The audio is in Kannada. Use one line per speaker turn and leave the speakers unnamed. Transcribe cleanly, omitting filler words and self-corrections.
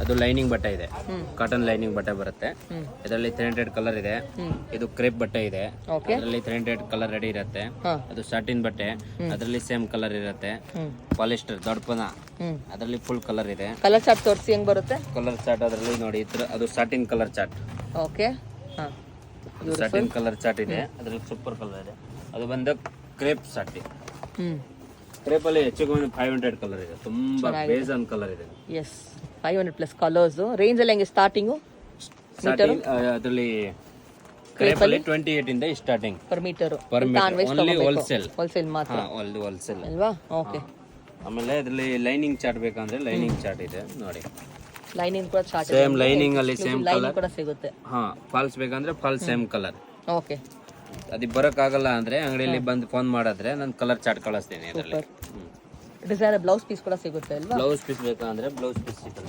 ಅದು ಲೈನಿಂಗ್ ಬಟ್ಟೆ ಇದೆ, ಕಾಟನ್ ಲೈನಿಂಗ್ ಬಟ್ಟೆ ಬರುತ್ತೆ. ಇದರಲ್ಲಿ 300 ಕಲರ್ ಇದೆ. ಇದು ಕ್ರೇಪ್ ಬಟ್ಟೆ ಇದೆ, ಅದರಲ್ಲಿ 300 ಕಲರ್ ರೆಡಿ ಇರುತ್ತೆ. ಅದು ಸಾಟಿನ್ ಬಟ್ಟೆ, ಅದರಲ್ಲಿ ಸೇಮ್ ಕಲರ್ ಇರುತ್ತೆ. ಪಾಲಿಸ್ಟರ್ ದೊಡ್ಡಪನ, ಅದರಲ್ಲಿ ಫುಲ್ ಕಲರ್ ಇದೆ.
ಕಲರ್ ಚಾರ್ಟ್ ತೋರಿಸಿ ಹೆಂಗ್ ಬರುತ್ತೆ.
ಕಲರ್ ಚಾರ್ಟ್ ಅದರಲ್ಲಿ ನೋಡಿ, ಅದು satin colour chart.
Okay,
satin colour chart ಇದೆ, ಅದ್ರಲ್ಲಿ ಸೂಪರ್ ಕಲರ್ ಇದೆ. ಅದು ಬಂದು ಕ್ರೇಪ್ ಸಾಟಿ. ಕ್ರೇಪ್ ಅಲ್ಲಿ ಹೆಚ್ಚು ಕಮ್ಮಿ 500 ಕಲರ್ ಇದೆ, ತುಂಬಾ ಬೇಜಾನ್ ಕಲರ್ ಇದೆ.
S, 500+ colours. ರೇಂಜ್ ಅಲ್ಲಿ ಹೆಂಗೆ ಸ್ಟಾರ್ಟಿಂಗು?
ಸ್ಟಾರ್ಟಿಂಗ್ ಅದರಲ್ಲಿ ಕ್ರೇಪ್ ಅಲ್ಲಿ 28 ಇಂದ starting
per meter.
Only wholesale
ಮಾತ್ರ
ಹೋಲ್ಸೇಲ್
ಅಲ್ವಾ? ಓಕೆ.
ಆಮೇಲೆ ಅದರಲ್ಲಿ ಲೈನಿಂಗ್ ಚಾರ್ಟ್ ಬೇಕಂದ್ರೆ ಲೈನಿಂಗ್ ಚಾರ್ಟ್ ಇದೆ ನೋಡಿ.
ಲೈನಿಂಗ್ ಕೂಡ ಚಾರ್ಟ್
ಸೇಮ್ ಲೈನಿಂಗ್ ಅಲ್ಲಿ ಸೇಮ್ ಕಲರ್
ಕೂಡ ಸಿಗುತ್ತೆ.
ಫಾಲ್ಸ್ ಬೇಕಂದ್ರೆ ಫಾಲ್ಸ್ ಸೇಮ್ ಕಲರ್.
ಓಕೆ.
ಅದಕ್ಕೆ ಬರಕ್ ಆಗಲ್ಲ ಅಂದ್ರೆ ಅಂಗಡಿಯಲ್ಲಿ ಬಂದು ಫೋನ್ ಮಾಡಿದ್ರೆ ನಾನು ಕಲರ್ ಚಾರ್ಟ್ ಕಳಿಸ್ತೀನಿ. ಇದರಲ್ಲಿ
ಡಿಸೈನ್ ಬ್ಲೌಸ್ ಪೀಸ್ ಕೂಡ ಸಿಗುತ್ತೆ ಅಲ್ವಾ?
ಬ್ಲೌಸ್ ಪೀಸ್ ಬೇಕಂದ್ರೆ ಬ್ಲೌಸ್ ಪೀಸ್ ಸಿಗುತ್ತೆ.